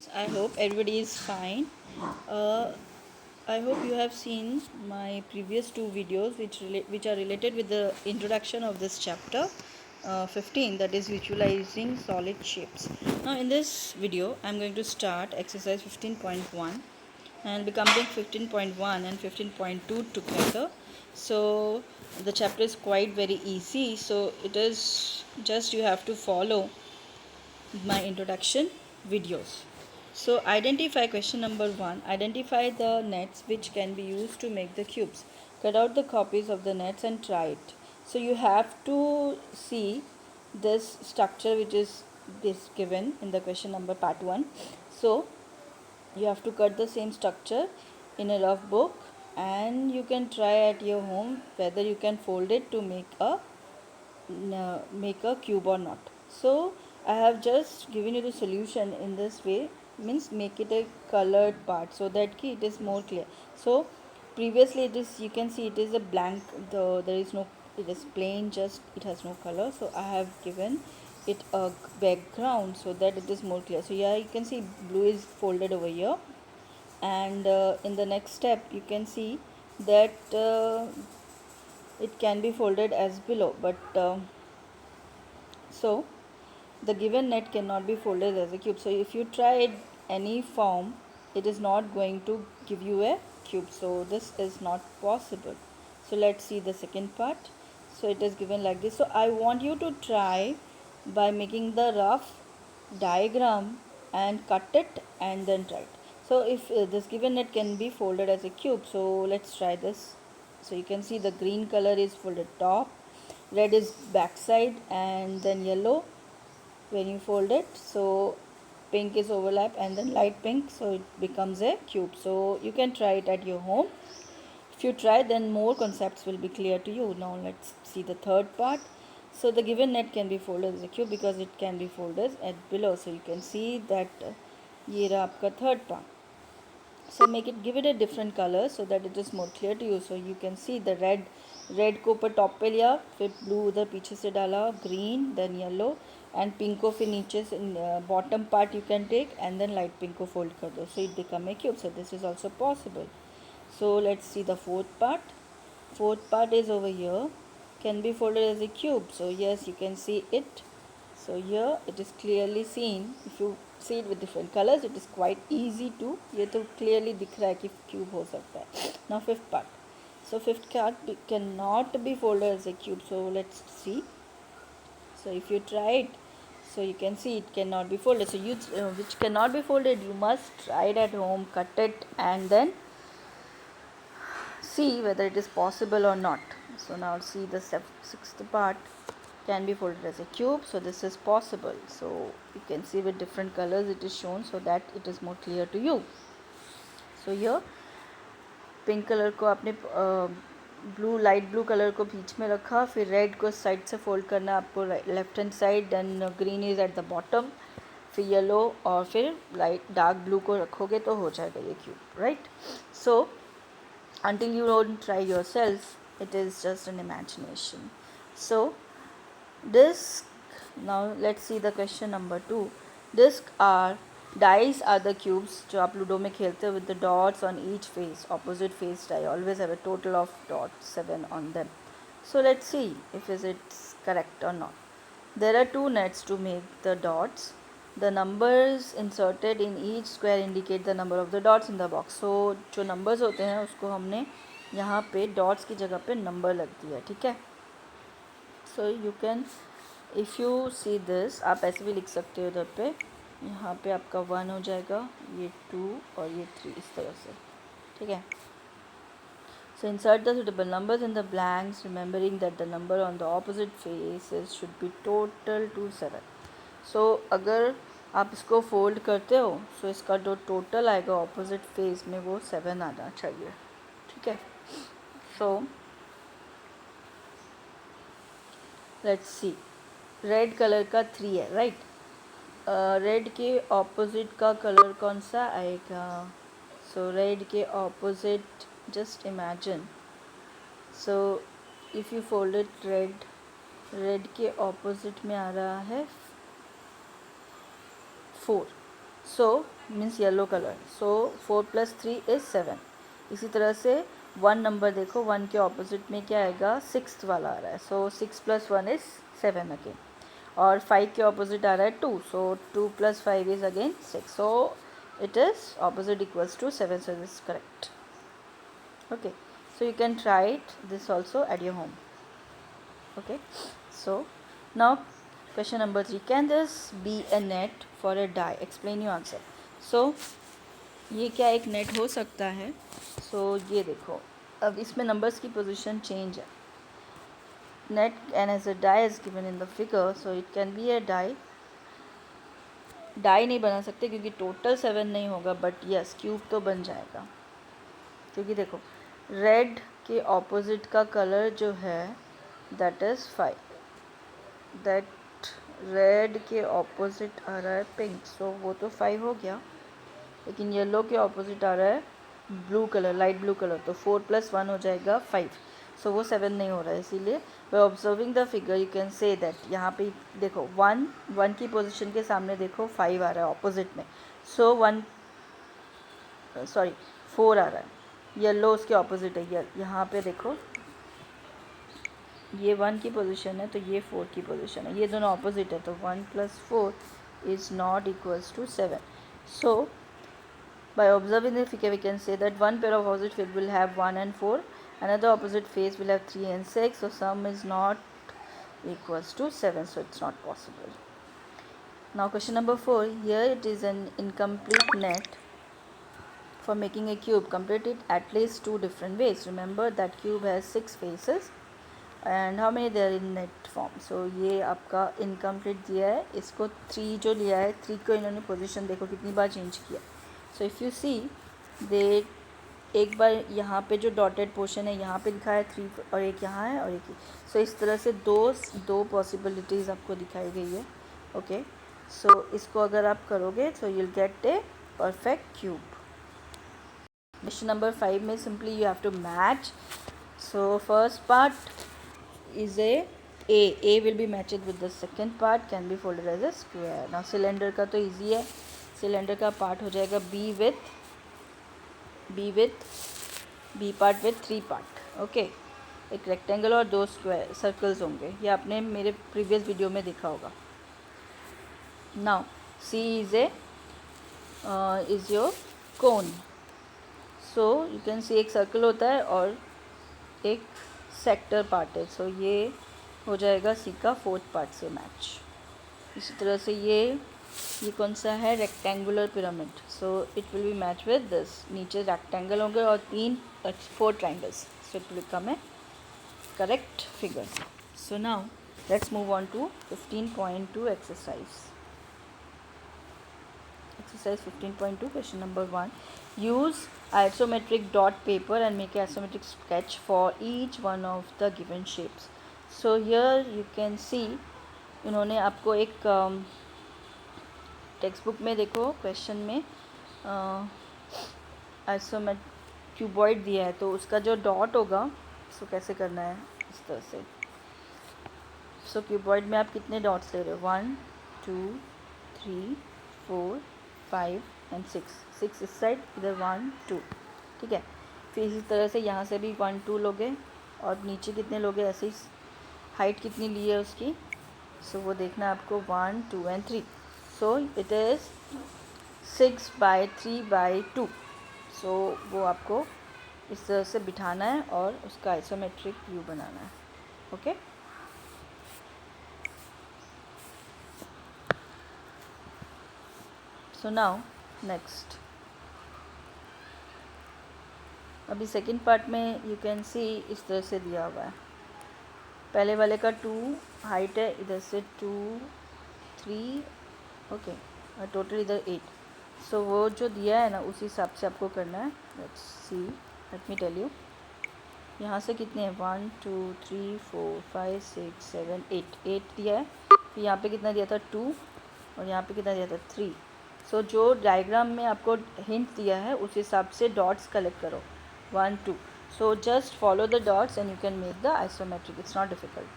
I hope everybody is fine. Uh, I hope you have seen my previous two videos which are related with the introduction of this chapter 15, that is visualizing solid shapes. Now in this video I am going to start exercise 15.1 and be comparing 15.1 and 15.2 together. So the chapter is quite very easy, so it is just you have to follow my introduction videos. So identify question number 1. Identify the nets which can be used to make the cubes. Cut out the copies of the nets and try it. So you have to see this structure which is this given in the question number part 1. So you have to cut the same structure in a rough book and you can try at your home whether you can fold it to make a cube or not. So I have just given you the solution in this way, means make it a colored part so that it is more clear. So previously it is, you can see it is a blank, there is no, it is plain, just it has no color. So I have given it a background so that it is more clear. So yeah, you can see blue is folded over here, and in the next step you can see that it can be folded as below, but so the given net cannot be folded as a cube. So if you try it any form, it is not going to give you a cube. So this is not possible. So let's see the second part. So it is given like this. So I want you to try by making the rough diagram and cut it and then try it. So if this given net can be folded as a cube, so let's try this. So you can see the green color is folded top, red is backside, and then yellow when you fold it. So pink is overlap and then light pink, so it becomes a cube. So you can try it at your home. If you try, then more concepts will be clear to you. Now let's see the third part. So the given net can be folded as a cube because it can be folded at below. So you can see that ये रहा आपका third part. So make it, give it a different color so that it is more clear to you. So you can see the red को ऊपर top पे लिया, फिर blue उधर पीछे से डाला, green then yellow and pink को फिर नीचे से bottom part you can take and then light pink को फोल्ड कर दो. So it become a cube. So this is also possible. So let's see the fourth part. Fourth part is over here, can be folded as a cube. So yes, you can see it. So here it is clearly seen. If you see it with different colors, it is quite easy to, ये तो clearly दिख रहा है कि cube हो सकता है. Now fifth part. So fifth part cannot be folded as a cube. So let's see. So if you try it, so you can see it cannot be folded. So you which cannot be folded, you must try it at home, cut it and then see whether it is possible or not. So now see the sixth part can be folded as a cube. So this is possible. So you can see with different colors it is shown so that it is more clear to you. So here pink colour को आपने blue light blue colour को बीच में रखा, फिर red को side से fold करना आपको left hand side, then green is at the bottom, फिर येलो और फिर लाइट डार्क ब्लू को रखोगे तो हो जाएगा ये cube, right. So until you don't try yourself, it is just an imagination. So disc, now let's see the question number 2. Disc are dice are the cubes जो आप लूडो में खेलते हो with the dots on each face. Opposite face die always have a total of dots 7 on them. So let's see if is it correct or not. There are 2 nets to make the dots. The numbers inserted in each square indicate the number of the dots in the box. So जो numbers होते हैं उसको हमने यहाँ पे dots की जगह पे number लग दिया, ठीक है. So you can, if you see this, आप ऐसे भी लिख सकते हो इधर पे, यहाँ पे आपका 1 हो जाएगा, ये 2 और ये 3 इस तरह से, ठीक है. So insert the suitable numbers in the blanks, remembering that the number on the opposite faces should be total to 7. So अगर आप इसको फोल्ड करते हो, सो इसका जो टोटल आएगा ऑपोजिट फेस में वो 7 आना चाहिए, ठीक है. So let's see. Red colour का 3 है, राइट. रेड के ऑपोजिट का कलर कौन सा आएगा? सो रेड के opposite, just imagine. So if you folded red, red के ऑपोजिट में आ रहा है 4. सो मीन्स येलो कलर, सो 4 + 3 = 7. इसी तरह से 1 नंबर देखो, 1 के ऑपोजिट में क्या आएगा, 6th वाला आ रहा है, सो 6 + 1 = 7 अगेन. और 5 के ऑपोजिट आ रहा है 2, सो 2 + 5 = again 6. So it is opposite equals to 7, so this is correct. Okay, so you can try it this also at your home. Okay, so now question number 3, can this be a net for a die? Explain your answer. So ये क्या एक net हो सकता है? सो ये देखो, अब इसमें नंबर्स की पोजीशन चेंज है. net and as a die is given in the figure, so it can be a die. Die नहीं बना सकते क्योंकि टोटल 7 नहीं होगा, बट यस क्यूब तो बन जाएगा. क्योंकि देखो रेड के ऑपोजिट का कलर जो है दैट इज़ 5, दैट रेड के ऑपोजिट आ रहा है पिंक, सो वो तो 5 हो गया. लेकिन येलो के ऑपोजिट आ रहा है blue colour, light blue colour, तो 4 + 1 हो जाएगा 5. सो वो 7 नहीं हो रहा है. इसीलिए by observing the figure you can say that यहाँ पे देखो 1 की पोजीशन के सामने देखो 5 आ रहा है ऑपोजिट में, सो 4 आ रहा है. येलो उसके ऑपोजिट है, यहाँ पे देखो ये 1 की पोजीशन है तो ये 4 की पोजीशन है, ये दोनों ऑपोजिट है, तो 1 + 4 = not equals to 7. So by observing the figure we can say that one pair of opposite face will have 1 and 4, another opposite face will have 3 and 6, so sum is not equals to 7, so it's not possible. Now question number 4, here it is an incomplete net for making a cube. Complete it at least 2 different ways. Remember that cube has 6 faces and how many there in net form. So ये आपका incomplete दिया है, इसको 3 जो लिया है 3 को इन्होंने पोजीशन देखो कितनी बार चेंज किया. सो इफ़ यू सी दे एक बार यहाँ पे जो डॉटेड पोर्शन है यहाँ पे लिखा है 3 और एक यहाँ है और एक. सो इस तरह से दो पॉसिबिलिटीज़ आपको दिखाई गई है. ओके, सो इसको अगर आप करोगे तो you will get a perfect cube. Question number 5 में simply you have to match. So first part is a will be matched with the second part, can be folded as a square. Now cylinder का तो ईजी है, cylinder का part हो जाएगा B part with 3 part. Okay, एक rectangle और 2 square circles होंगे, ये आपने मेरे प्रीवियस वीडियो में देखा होगा. Now see is your cone. So you can see एक सर्कल होता है और एक सेक्टर पार्ट है, सो ये हो जाएगा सी का 4th पार्ट से मैच. इसी तरह से ये कौन सा है, rectangular pyramid, so it will be match with this. नीचे रेक्टेंगल होंगे और 4 triangles, so it will become a correct figure. So now let's move on to 15.2 exercise. Exercise 15.2 question number 1, use isometric dot paper and make an isometric sketch for each one of the given shapes. So here you can see इन्होंने आपको एक text book में देखो question में आइसोमेट cuboid दिया है, तो उसका जो डॉट होगा उसको कैसे करना है इस तरह से. सो क्यूबॉइड में आप कितने डॉट्स ले रहे हो, 1 2 3 4 5 एंड 6 इस साइड, इधर 1 2. ठीक है, फिर इसी तरह से यहाँ से भी 1 2 लोगे और नीचे कितने लोगे, ऐसे ही हाइट कितनी ली है उसकी. सो वो देखना है आपको 1 2 एंड 3. So it is 6/3/2. सो वो आपको इस तरह से बिठाना है और उसका आइसोमेट्रिक व्यू बनाना है. Okay, so now next. अभी सेकंड पार्ट में यू कैन सी इस तरह से दिया हुआ है. पहले वाले का 2 हाइट है, इधर से 2 3 ओके और टोटल इधर 8. सो वो जो दिया है ना उसी हिसाब से आपको करना है. Let's see, let me tell you. यहाँ से कितने हैं, 1 2 3 4 5 6 7 8 दिया है. फिर यहाँ पे कितना दिया था, 2 और यहाँ पे कितना दिया था, 3. सो जो डायग्राम में आपको हिंट दिया है उस हिसाब से डॉट्स कलेक्ट करो, 1 2. So just follow the dots and you can make the isometric. It's not difficult.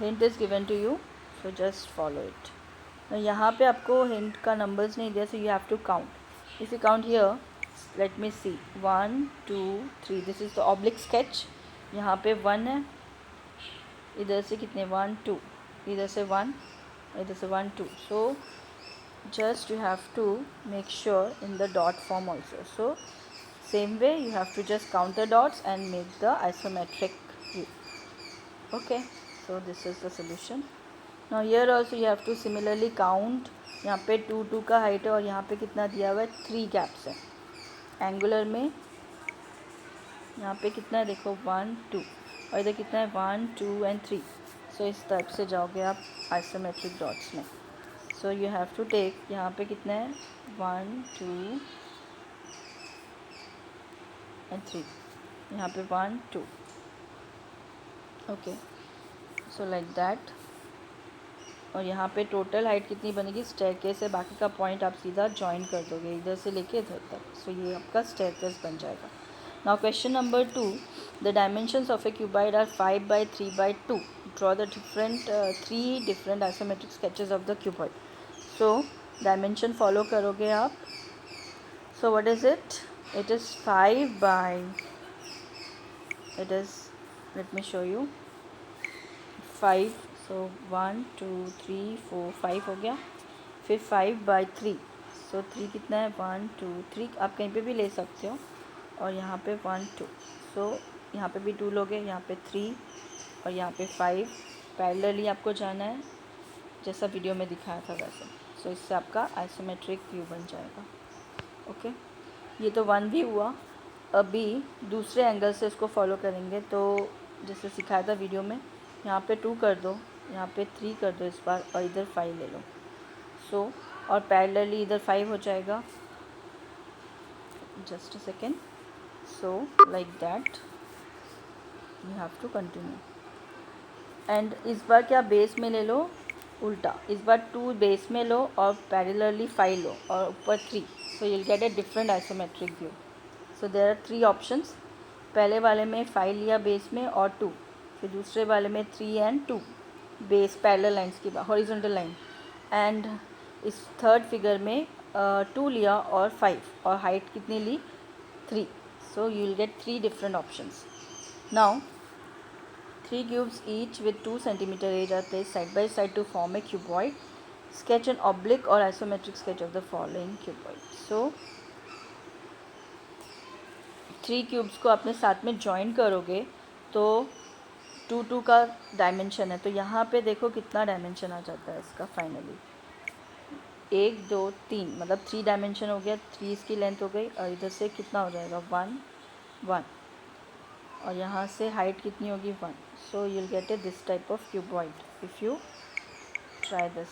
Hint is given to you, so just follow it. यहाँ पे आपको हिंट का नंबर्स नहीं दिया, so you have to count. If you count here, let me see, 1 2 3. This is the oblique sketch. यहाँ पे 1 है, इधर से कितने 1 2, इधर से 1, इधर से 1 2. सो just you have to make sure in the dot form also. So same way you have to just count the dots and make the isometric view. Okay, so this is the solution. Now here also you have to similarly count. यहाँ पे 2 2 का height है और यहाँ पे कितना दिया हुआ है, 3 गैप्स है एंगुलर में. यहाँ पे कितना है देखो 1 2, और इधर कितना है 1 2 and 3. सो इस टाइप से जाओगे आप आइसोमेट्रिक डॉट्स में. So you have to take, यहाँ पे कितना है 1 2 and 3, यहाँ पे 1 2. Okay, so like that. और यहाँ पे टोटल हाइट कितनी बनेगी, स्टेयरकेस है, बाकी का पॉइंट आप सीधा जॉइन कर दोगे इधर से लेके इधर तक. सो ये आपका स्टेयरकेस बन जाएगा. Now question number 2. The dimensions of a cuboid are 5 by 3 by 2. Draw the different 3 different isometric sketches of the cuboid. So dimension follow करोगे आप. So what is it, it is 5 by, it is, let me show you, 5. सो 1 2 3 4 5 हो गया. फिर 5 by 3. सो 3 कितना है 1 2 3, आप कहीं पे भी ले सकते हो. और यहाँ पे 1 2. सो यहाँ पे भी 2 लोगे, यहाँ पे 3 और यहाँ पे 5. पैरेलली आपको जाना है जैसा वीडियो में दिखाया था वैसे. सो इससे आपका आइसोमेट्रिक व्यू बन जाएगा. ओके, ये तो 1 भी हुआ. अभी दूसरे एंगल से इसको फॉलो करेंगे. तो जैसे सिखाया था वीडियो में, यहाँ पे 2 कर दो, यहाँ पे 3 कर दो इस बार, और इधर 5 ले लो. सो और पैरेलली इधर 5 हो जाएगा. Just a second. So like that you have to continue. And इस बार क्या बेस में ले लो उल्टा, इस बार 2 बेस में लो और पैरेलली 5 लो और ऊपर 3. So you'll get a different isometric view. So there are 3 options. पहले वाले में 5 लिया बेस में और 2, फिर दूसरे वाले में 3 and 2 बेस पैरेलल लाइंस की हॉरिजॉन्टल लाइन. एंड इस थर्ड फिगर में 2 लिया और 5, और हाइट कितनी ली 3. सो you will gate 3 different options. Now 3 cubes each with 2 centimeter age are placed side by side to form a cuboid. Sketch an oblique or isometric sketch of the following cuboid. So 3 cubes को अपने साथ में join करोगे तो 2 2 का dimension है. तो यहाँ पे देखो कितना डायमेंशन आ जाता है इसका फाइनली, 1 2 3, मतलब 3 डायमेंशन हो गया. 3 इसकी लेंथ हो गई, और इधर से कितना हो जाएगा 1 1, और यहाँ से हाइट कितनी होगी 1. सो you will get A this type of cuboid if you try this.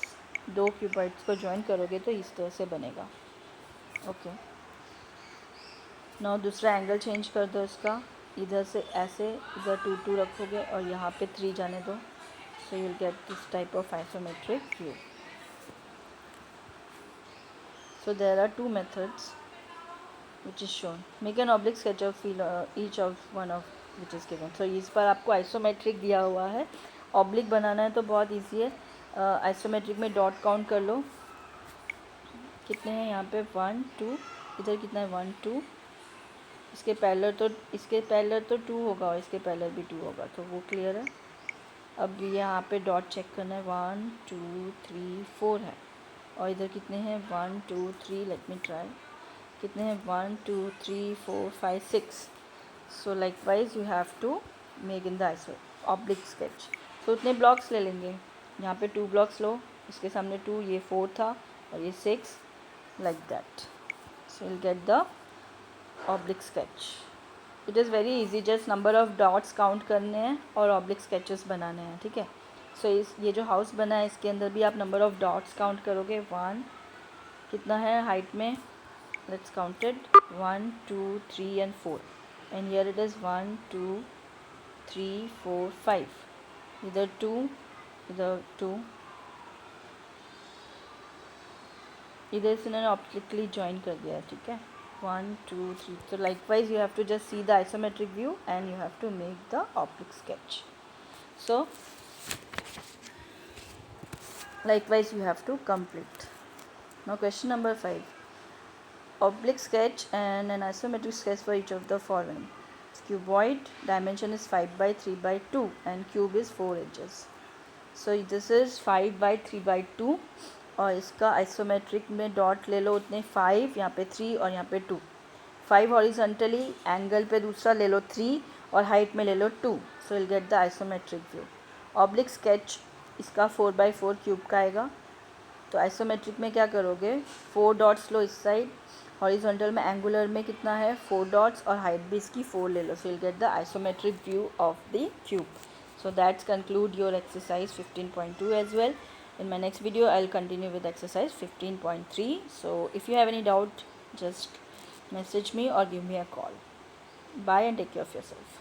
2 cuboids को जॉइन करोगे तो इस तरह से बनेगा. ओके, नाउ दूसरा एंगल चेंज कर दो इसका. इधर से ऐसे, इधर 2 2 रखोगे और यहाँ पे 3 जाने दो. So you will get this type of isometric view. So there are 2 methods which is shown. Make an oblique sketch of each of one of which is given. So इस पर आपको आइसोमेट्रिक दिया हुआ है. ऑब्लिक बनाना है तो बहुत easy है. आइसोमेट्रिक में डॉट काउंट कर लो कितने हैं. यहाँ पे 1 2, इधर कितना है 1 2. इसके पैरेलल तो 2 होगा और इसके पैरेलल भी 2 होगा, तो वो क्लियर है. अब यहाँ पे डॉट चेक करना है. 1 2 3 4 है, और इधर कितने हैं 1 2 3. Let me try. कितने हैं 1 2 3 4 5 6. So likewise you have to make in the oblique sketch. तो उतने ब्लॉक्स ले लेंगे. यहाँ पे 2 ब्लॉक्स लो, इसके सामने 2, ये 4 था और ये 6, like that. So will get the oblique sketch. It is very easy. Just number of dots count करने हैं और ऑब्लिक स्केचेस बनाने हैं. ठीक है. सो ये जो हाउस बना है इसके अंदर भी आप नंबर ऑफ डॉट्स काउंट करोगे. 1 कितना है हाइट में, let's count it, 1 2 3 and 4. And here it is 1 2 3 4 5. इधर 2, इधर 2, इधर से इन्होंने ऑप्टिकली ज्वाइन कर दिया है. ठीक है. 1 2 3. So likewise you have to just see the isometric view and you have to make the oblique sketch. So Likewise, you have to complete. Now question number 5. Oblique sketch and an isometric sketch for each of the following. Cuboid, dimension is 5 by 3 by 2 and cube is 4 inches. So this is 5 by 3 by 2 और इसका isometric में dot ले लो उतने 5, यहाँ पे 3 और यहाँ पे 2. 5 हॉरिजॉन्टली, एंगल पे दूसरा ले लो 3 और हाइट में ले लो 2. सो will get the isometric view. Oblique sketch इसका 4 बाई 4 क्यूब का आएगा. तो आइसोमेट्रिक में क्या करोगे, 4 डॉट्स लो इस साइड, हॉरिजॉन्टल में एंगुलर में कितना है 4 डॉट्स और हाइट भी इसकी 4 ले लो. So will get the isometric view of the cube. So that's conclude your exercise 15.2 as well. In my next video I'll continue with exercise 15.3. So if you have any doubt, just message me or give me a call. Bye and take care of yourself.